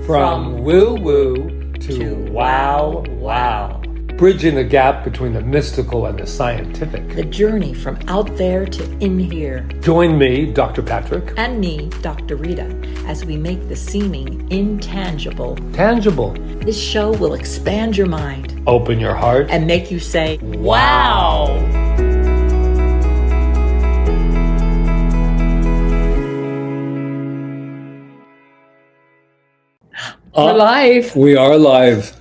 From woo-woo to wow. Bridging the gap between the mystical and the scientific. The journey from out there to in here. Join me, Dr. Patrick. And me, Dr. Rita, as we make the seeming intangible Tangible. This show will expand your mind. Open your heart. And make you say, wow. We're live. We are live.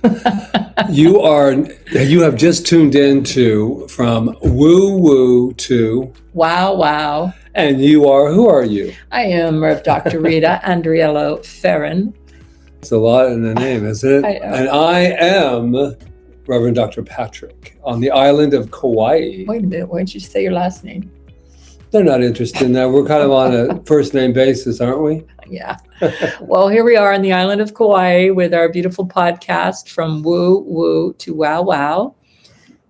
You have just tuned into From Woo-Woo to Wow. And who are you? I am Rev. Dr. Rita Andriello Ferrin. It's a lot in the name, isn't it? And I am Reverend Dr. Patrick on the island of Kaua'i. Wait a minute, why don't you say your last name? They're not interested in that. We're kind of on a first name basis, aren't we? Yeah. Well, here we are on the island of Kaua'i with our beautiful podcast From Woo-Woo to Wow,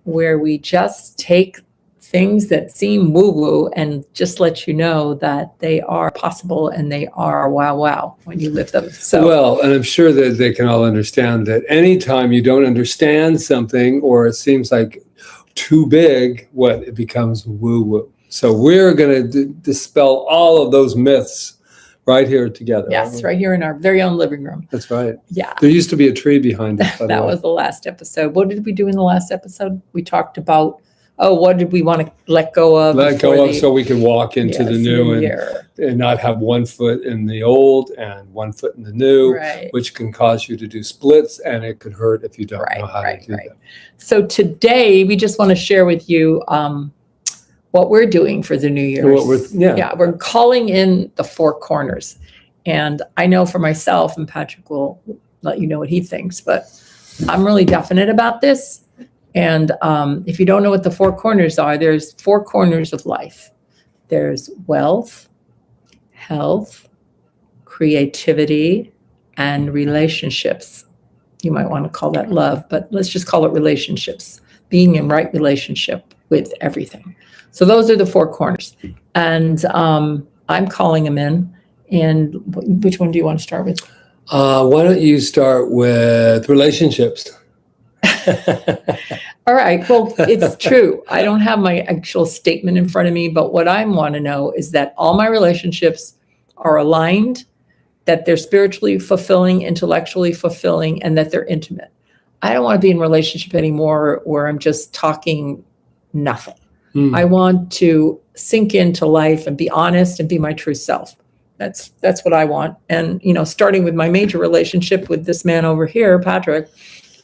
where we just take things that seem woo-woo and just let you know that they are possible and they are wow when you live them. So well, and I'm sure that they can all understand that anytime you don't understand something or it seems like too big, it becomes woo-woo. So we're going to dispel all of those myths right here together. Yes, right here in our very own living room. That's right. Yeah. There used to be a tree behind us. That was the last episode. What did we do in the last episode? We talked about, what did we want to let go of? So we can walk into the new year. And not have 1 foot in the old and 1 foot in the new, right. Which can cause you to do splits and it could hurt if you don't know how to do that. So today we just want to share with you what we're doing for the New Year's. We're calling in the 4 corners. And I know for myself, and Patrick will let you know what he thinks, but I'm really definite about this. And if you don't know what the 4 corners are, there's 4 corners of life. There's wealth, health, creativity, and relationships. You might want to call that love, but let's just call it relationships. Being in right relationship with everything. So those are the 4 corners. And I'm calling them in. And which one do you want to start with? Why don't you start with relationships? All right. Well, it's true. I don't have my actual statement in front of me, but what I want to know is that all my relationships are aligned, that they're spiritually fulfilling, intellectually fulfilling, and that they're intimate. I don't want to be in a relationship anymore where I'm just talking nothing. I want to sink into life and be honest and be my true self. That's what I want. And, starting with my major relationship with this man over here, Patrick,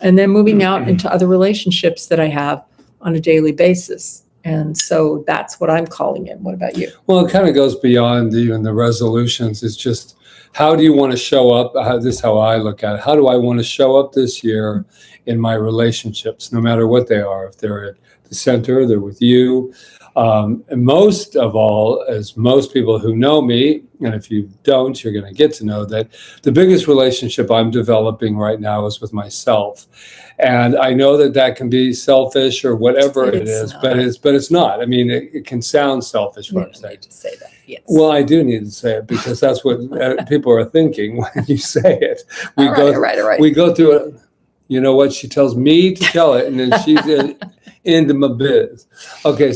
and then moving out into other relationships that I have on a daily basis. And so that's what I'm calling it. What about you? Well, it kind of goes beyond even the resolutions. It's just, how do you want to show up? This is how I look at it. How do I want to show up this year in my relationships, no matter what they are? If they're at the center, they're with you. And most of all, as most people who know me, and if you don't, you're going to get to know that the biggest relationship I'm developing right now is with myself. And I know that can be selfish or whatever it is, but it's not. I mean, it can sound selfish when I'm saying. You need to say that. Yes. Well, I do need to say it because that's what people are thinking when you say it. All right. We go through it. You know what? She tells me to tell it, and then she's into my biz. Okay,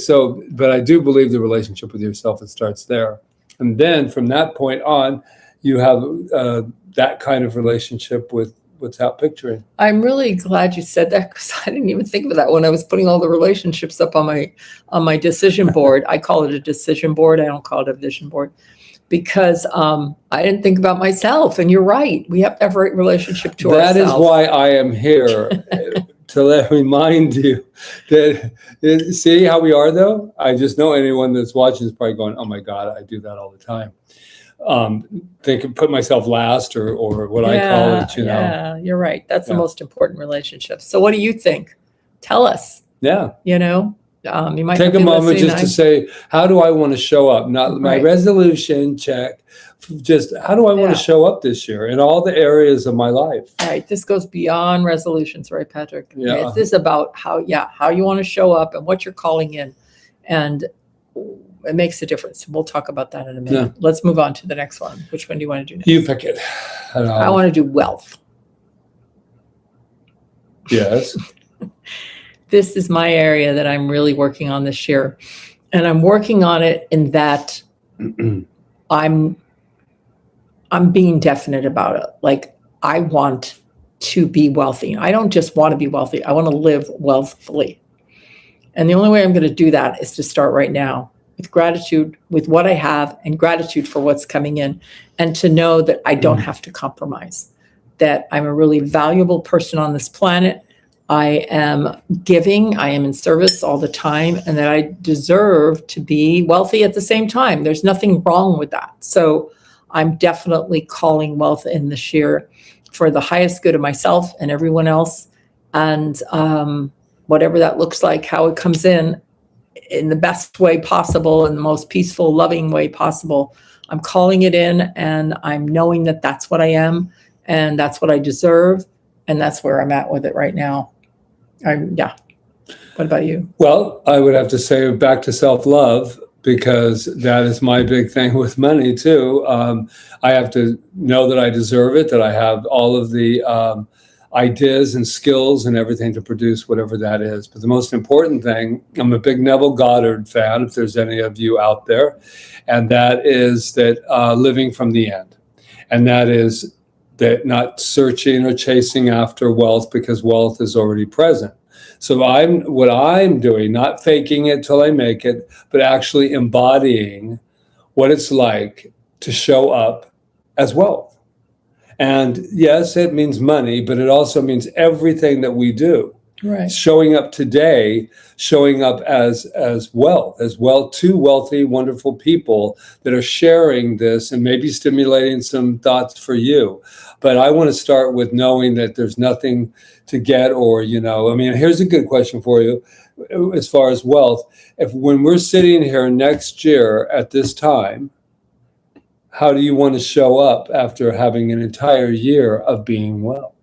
but I do believe the relationship with yourself, it starts there. And then from that point on, you have that kind of relationship with what's out picturing. I'm really glad you said that because I didn't even think of that when I was putting all the relationships up on my decision board. I call it a decision board. I don't call it a vision board because I didn't think about myself. And you're right. We have to have a right relationship to ourselves. That is why I am here. To remind you that, see how we are though? I just know anyone that's watching is probably going, oh my God, I do that all the time. Put myself last or what I call it, Yeah, you're right. That's the most important relationship. So what do you think? Tell us. Yeah. You might take a moment just to say, how do I want to show up? Not my resolution, check. Just how do I want to show up this year in all the areas of my life? Right. This goes beyond resolutions, right, Patrick? Yeah. This is about how you want to show up and what you're calling in. And it makes a difference. We'll talk about that in a minute. Yeah. Let's move on to the next one. Which one do you want to do next? You pick it. I want to do wealth. Yes. This is my area that I'm really working on this year. And I'm working on it in that I'm being definite about it. Like, I want to be wealthy. I don't just want to be wealthy. I want to live wealthfully. And the only way I'm going to do that is to start right now with gratitude, with what I have, and gratitude for what's coming in, and to know that I don't have to compromise, that I'm a really valuable person on this planet. I am giving, I am in service all the time, and that I deserve to be wealthy at the same time. There's nothing wrong with that. So I'm definitely calling wealth in this year for the highest good of myself and everyone else. And whatever that looks like, how it comes in the best way possible, in the most peaceful, loving way possible, I'm calling it in, and I'm knowing that that's what I am, and that's what I deserve, and that's where I'm at with it right now. Yeah. What about you? Well, I would have to say back to self-love, because that is my big thing with money too. I have to know that I deserve it, that I have all of the ideas and skills and everything to produce whatever that is. But the most important thing, I'm a big Neville Goddard fan, if there's any of you out there, and that is that living from the end. And that is that not searching or chasing after wealth, because wealth is already present. So what I'm doing, not faking it till I make it, but actually embodying what it's like to show up as wealth. And yes, it means money, but it also means everything that we do. Right. Showing up today, showing up as well, two wealthy, wonderful people that are sharing this and maybe stimulating some thoughts for you. But I want to start with knowing that there's nothing to get, or, I mean, here's a good question for you as far as wealth. When we're sitting here next year at this time, how do you want to show up after having an entire year of being well?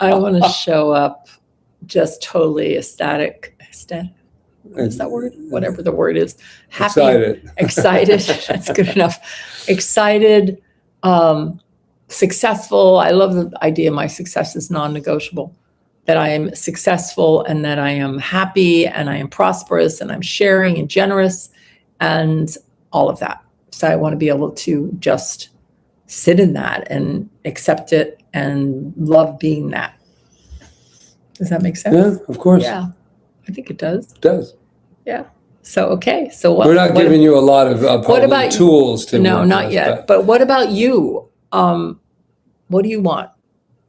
I want to show up just totally ecstatic. What is that word? Whatever the word is. Happy. Excited. That's good enough. Excited, successful. I love the idea my success is non-negotiable, that I am successful and that I am happy and I am prosperous and I'm sharing and generous and all of that. So I want to be able to just sit in that and accept it and love being that. Does that make sense? Yeah, of course. Yeah, I think it does. It does. Yeah. So, okay. So we're not giving you a lot of tools to. No, not yet. But what about you? What do you want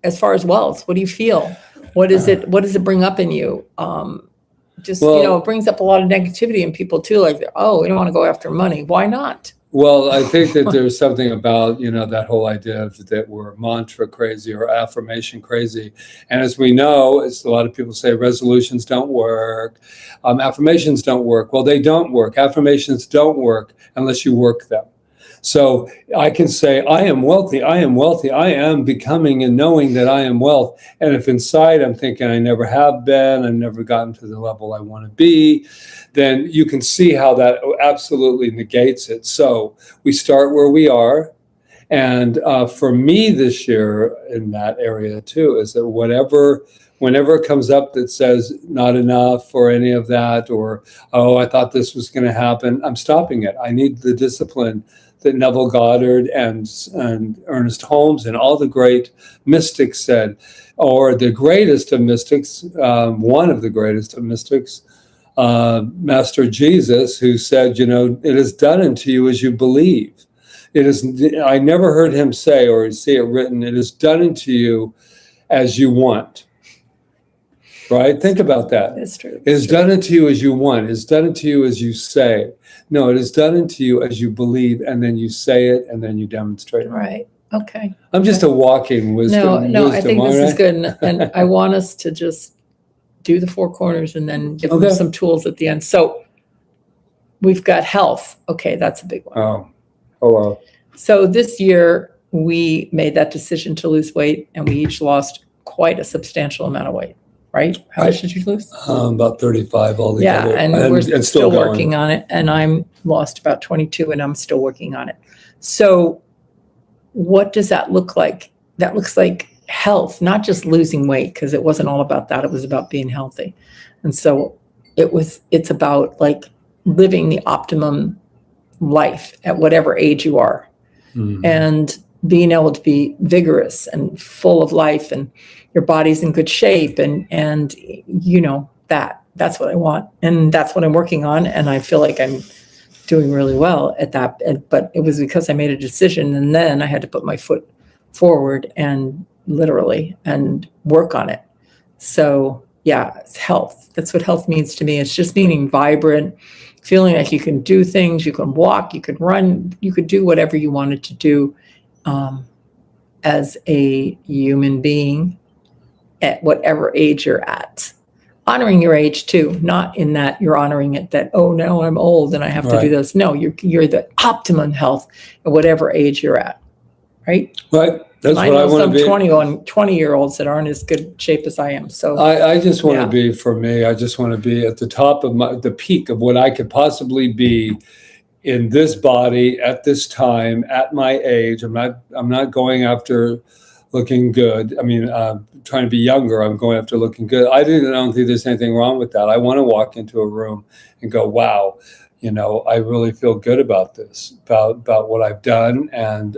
as far as wealth? What do you feel? What is it? What does it bring up in you? It brings up a lot of negativity in people too. Like, oh, we don't want to go after money. Why not? Well, I think that there's something about, that whole idea that we're mantra crazy or affirmation crazy. And as we know, as a lot of people say, resolutions don't work. Affirmations don't work. Well, they don't work. Affirmations don't work unless you work them. So I can say, I am wealthy, I am wealthy, I am becoming and knowing that I am wealth. And if inside I'm thinking I never have been, I've never gotten to the level I want to be, then you can see how that absolutely negates it. So we start where we are. And for me this year in that area too, is that whenever it comes up that says not enough or any of that, or, oh, I thought this was going to happen, I'm stopping it. I need the discipline that Neville Goddard and Ernest Holmes and all the great mystics said, or the greatest of mystics, one of the greatest of mystics, Master Jesus, who said, it is done unto you as you believe. It is. I never heard him say or see it written, it is done unto you as you want. Right? Think about that. That's true. It is done unto you as you want. It is done unto you as you say. No, it is done unto you as you believe, and then you say it, and then you demonstrate it. Right. Okay. I'm just a walking wisdom. No, I think this is good. And I want us to just do the four corners and then give them some tools at the end. So we've got health. Okay, that's a big one. Oh, hello. So this year, we made that decision to lose weight, and we each lost quite a substantial amount of weight. Right? How much did you lose? About 35 altogether. Yeah, and we're still working on it. And I'm lost about 22, and I'm still working on it. So what does that look like? That looks like health, not just losing weight, because it wasn't all about that. It was about being healthy. And so it's about like living the optimum life at whatever age you are, and being able to be vigorous and full of life, and your body's in good shape, and you know, that's what I want, and that's what I'm working on, and I feel like I'm doing really well at that. But it was because I made a decision, and then I had to put my foot forward and literally and work on it. So yeah, it's health. That's what health means to me. It's just being vibrant, feeling like you can do things, you can walk, you can run, you could do whatever you wanted to do as a human being at whatever age you're at. Honoring your age too, not in that you're honoring it that, oh, now I'm old and I have to do this. No, you're the optimum health at whatever age you're at, right? Right. That's I what I know want to some be. 20-year-olds that aren't as good shape as I am. So I just want Yeah. to be, for me, I just want to be at the top of the peak of what I could possibly be in this body at this time, at my age. I'm not going after looking good. I mean, trying to be younger. I'm going after looking good. I don't think there's anything wrong with that. I want to walk into a room and go, wow, you know, I really feel good about this, about what I've done. And,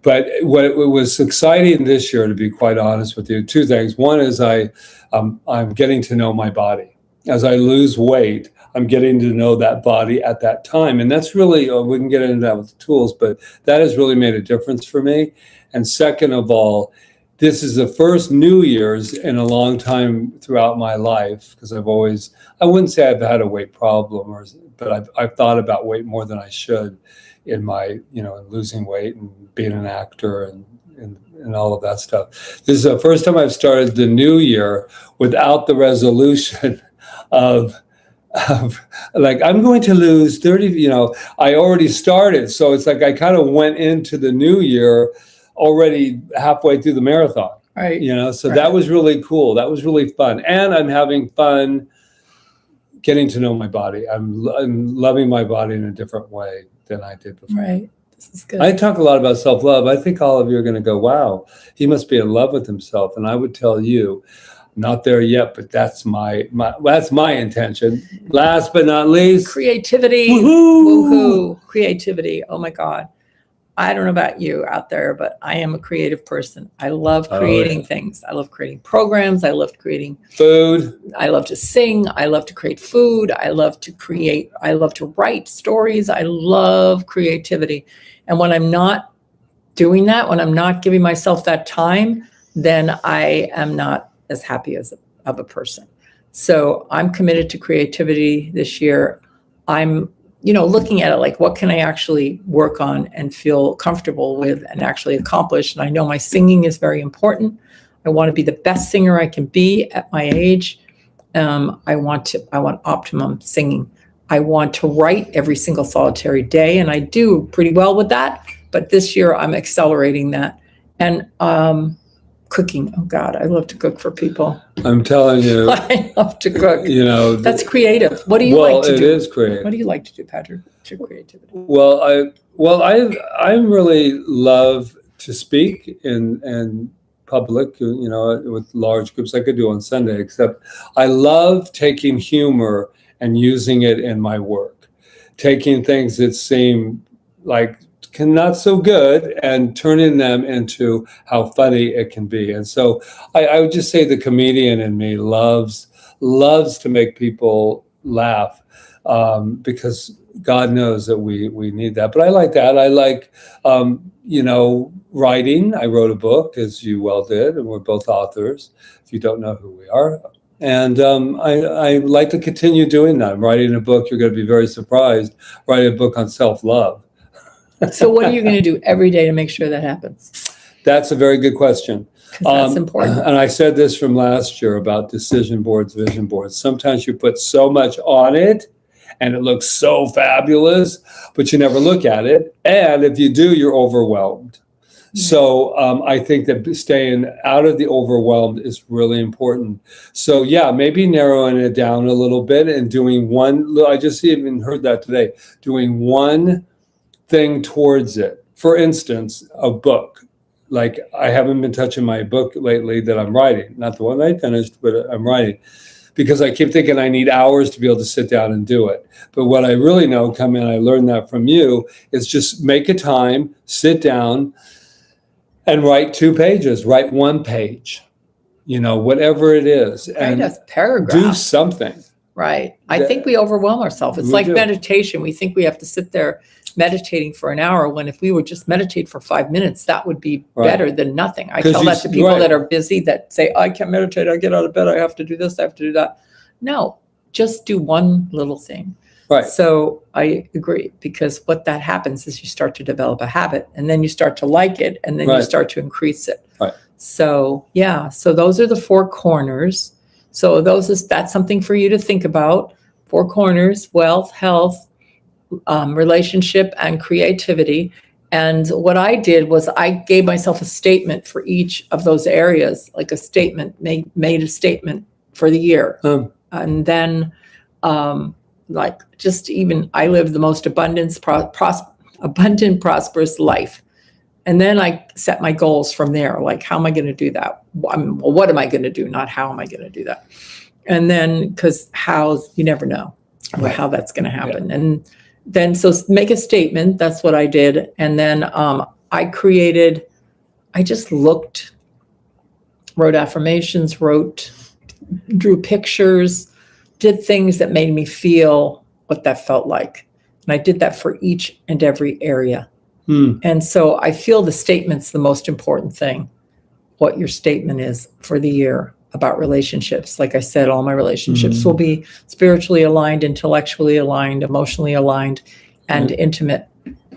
but what it was exciting this year, to be quite honest with you, two things. One is I'm getting to know my body. As I lose weight, I'm getting to know that body at that time. And that's really, we can get into that with the tools, but that has really made a difference for me. And second of all, this is the first New Year's in a long time throughout my life, because I wouldn't say I've had a weight problem, but I've thought about weight more than I should in my, in losing weight and being an actor and all of that stuff. This is the first time I've started the new year without the resolution of like, I'm going to lose 30, I already started. So it's like I kind of went into the new year already halfway through the marathon, right. So Right. That was really cool. That was really fun. And I'm having fun getting to know my body. I'm loving my body in a different way than I did before. Right. This is good. I talk a lot about self-love. I think all of you are going to go, wow, he must be in love with himself. And I would tell you, not there yet, but that's my intention. Last but not least, Creativity. Woohoo! Woohoo. Creativity. Oh my God. I don't know about you out there, but I am a creative person. I love creating things. I love creating programs. I love creating food. I love to sing. I love to create food. I love to write stories. I love creativity. And when I'm not doing that, when I'm not giving myself that time, then I am not as happy of a person. So I'm committed to creativity this year. I'm looking at it like, what can I actually work on and feel comfortable with and actually accomplish? And I know my singing is very important. I want to be the best singer I can be at my age. I want optimum singing. I want to write every single solitary day, and I do pretty well with that. But this year I'm accelerating that. And cooking. Oh God, I love to cook for people. I'm telling you. I love to cook. That's creative. creative. What do you like to do? Well, it is creative. What do you like to do, Patrick? What's your creativity? Well, I really love to speak in public, with large groups. I could do on Sunday, except I love taking humor and using it in my work, taking things that seem like not so good and turning them into how funny it can be. And so I would just say the comedian in me loves to make people laugh, because God knows that we need that. But I like that. I like, writing. I wrote a book, as you well did, and we're both authors, if you don't know who we are. And I like to continue doing that. I'm writing a book. You're going to be very surprised. Writing a book on self-love. So what are you going to do every day to make sure that happens? That's a very good question. 'Cause that's important. And I said this from last year about decision boards, vision boards. Sometimes you put so much on it and it looks so fabulous, but you never look at it. And if you do, you're overwhelmed. So I think that staying out of the overwhelmed is really important. So yeah, maybe narrowing it down a little bit and doing one, I just even heard that today, doing one thing towards it For instance, a book. Like, I haven't been touching my book lately that I'm writing, not the one I finished, but I'm writing, because I keep thinking I need hours to be able to sit down and do it. But what I really know, I learned that from you, is just make a time, sit down, and write 2 pages, write 1 page, whatever it is, Write and a paragraph. do something. Right. I think we overwhelm ourselves. It's We like do. meditation. We think we have to sit there meditating for an hour, when if we would just meditate for 5 minutes, that would be Right. better than nothing. I 'Cause tell you that to people right. that are busy, that say, I can't meditate. I get out of bed. I have to do this. I have to do that. No, just do one little thing. Right. So I agree, because what that happens is you start to develop a habit, and then you start to like it, and then you Right. start to increase it. Right. So yeah, so those are the 4 corners. So that's something for you to think about. 4 corners: wealth, health, relationship, and creativity. And what I did was I gave myself a statement for each of those areas, like a statement, made a statement for the year. And then like, just even, I live the most abundant, prosperous life. And then I set my goals from there. Like, how am I going to do that? Well, what am I going to do? Not how am I going to do that? And then, because how, you never know Right. how that's going to happen. Yeah. And then, so make a statement. That's what I did. And then I just wrote affirmations, drew pictures, did things that made me feel what that felt like. And I did that for each and every area. And so I feel the statement's the most important thing, what your statement is for the year about relationships. Like I said, all my relationships will be spiritually aligned, intellectually aligned, emotionally aligned, and intimate.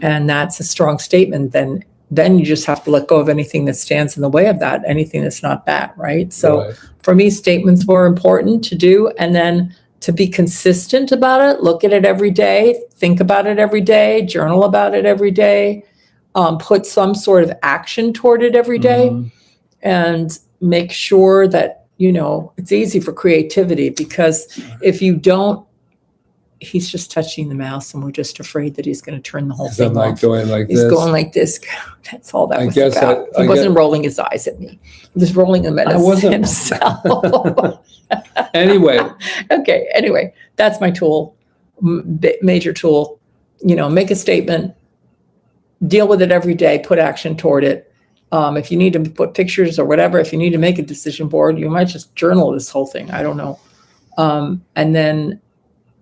And that's a strong statement. Then you just have to let go of anything that stands in the way of that, anything that's not that, right? So for me, statements were important to do. And then to be consistent about it, look at it every day, think about it every day, journal about it every day, put some sort of action toward it every day, and make sure that, it's easy for creativity, because if you don't, he's just touching the mouse and we're just afraid that he's going to turn the whole thing off. Going like He's this. going like this. That's all that was about. I He wasn't rolling his eyes at me. He was rolling them at himself. Anyway. Okay. Anyway, that's my tool, major tool. Make a statement, deal with it every day, put action toward it. If you need to put pictures or whatever, if you need to make a decision board, you might just journal this whole thing. I don't know. And then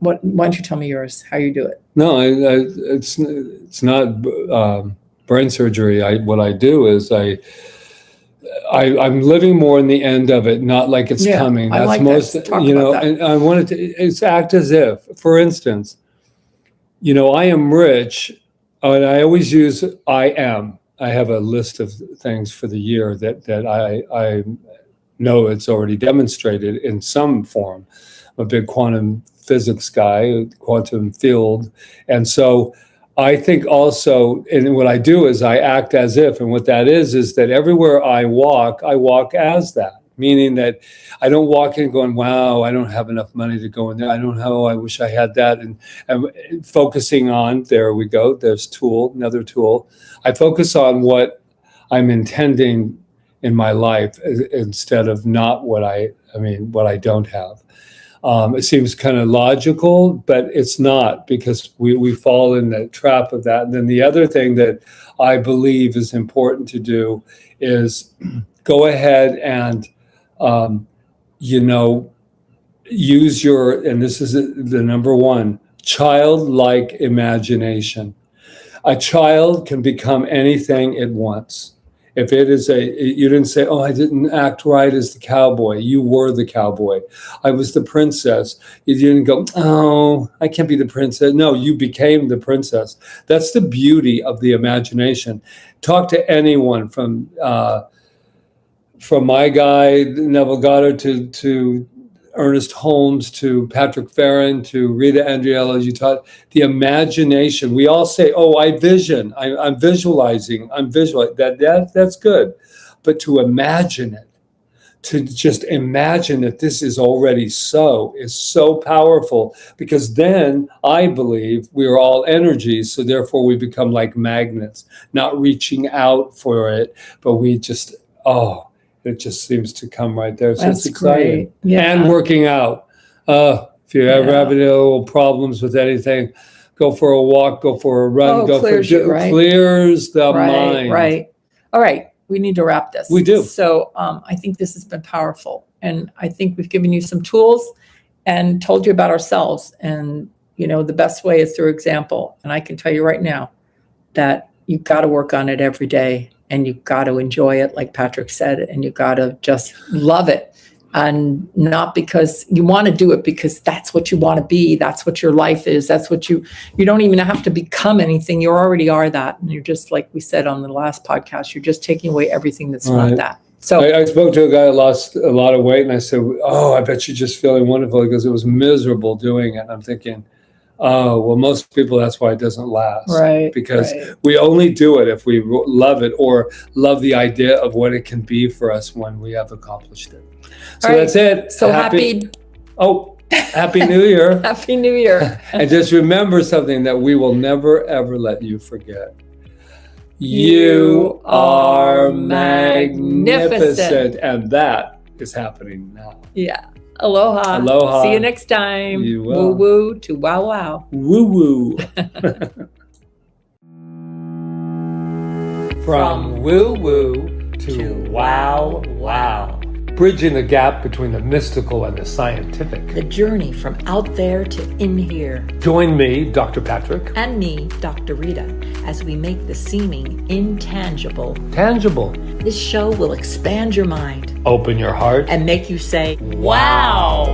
why don't you tell me yours, how you do it? No, it's not brain surgery. What I do is I'm living more in the end of it, not like it's coming. I That's like most, that. Talk about that. and I wanted to, it's act as if, for instance, I am rich, and I always use I am. I have a list of things for the year that I know it's already demonstrated in some form. I'm a big quantum physics guy, quantum field. And so I think also, and what I do is I act as if, and what that is that everywhere I walk as that. Meaning that I don't walk in going, wow, I don't have enough money to go in there. I don't know, I wish I had that. And focusing on, there we go, there's another tool. I focus on what I'm intending in my life instead of not what I don't have. It seems kind of logical, but it's not, because we fall in the trap of that. And then the other thing that I believe is important to do is go ahead and use your, and this is the number one, childlike imagination. A child can become anything it wants. If it is you didn't say, oh, I didn't act right as the cowboy. You were the cowboy. I was the princess. You didn't go, oh, I can't be the princess. No, you became the princess. That's the beauty of the imagination. Talk to anyone from my guy, Neville Goddard, to Ernest Holmes, to Patrick Farron, to Rita Andriello. You taught the imagination. We all say, oh, I'm visualizing, that's good. But to imagine it, to just imagine that this is already so is so powerful, because then I believe we are all energies. So therefore we become like magnets, not reaching out for it, but we just, it just seems to come right there. So That's it's exciting. great. Yeah. And working out. If you ever have any little problems with anything, go for a walk, go for a run, Clears you, right? Clears the mind. Right. All right. We need to wrap this. We do. So I think this has been powerful. And I think we've given you some tools and told you about ourselves. And, the best way is through example. And I can tell you right now that you've got to work on it every day, and you've got to enjoy it, like Patrick said, and you've got to just love it. And not because you want to do it, because that's what you want to be. That's what your life is. That's what you don't even have to become anything. You already are that. And you're just, like we said on the last podcast, you're just taking away everything that's not that. So I spoke to a guy that lost a lot of weight, and I said, I bet you're just feeling wonderful, because it was miserable doing it. And I'm thinking, well, most people, that's why it doesn't last. Right. Because we only do it if we love it, or love the idea of what it can be for us when we have accomplished it. So that's it. So happy New Year. Happy New Year. And just remember something that we will never, ever let you forget. You are magnificent. And that is happening now. Yeah. Aloha. Aloha. See you next time. You will. Woo woo to wow wow. Woo woo. From woo woo to wow wow. Bridging the gap between the mystical and the scientific. The journey from out there to in here. Join me, Dr. Patrick. And me, Dr. Rita, as we make the seeming intangible tangible. This show will expand your mind. Open your heart. And make you say, wow.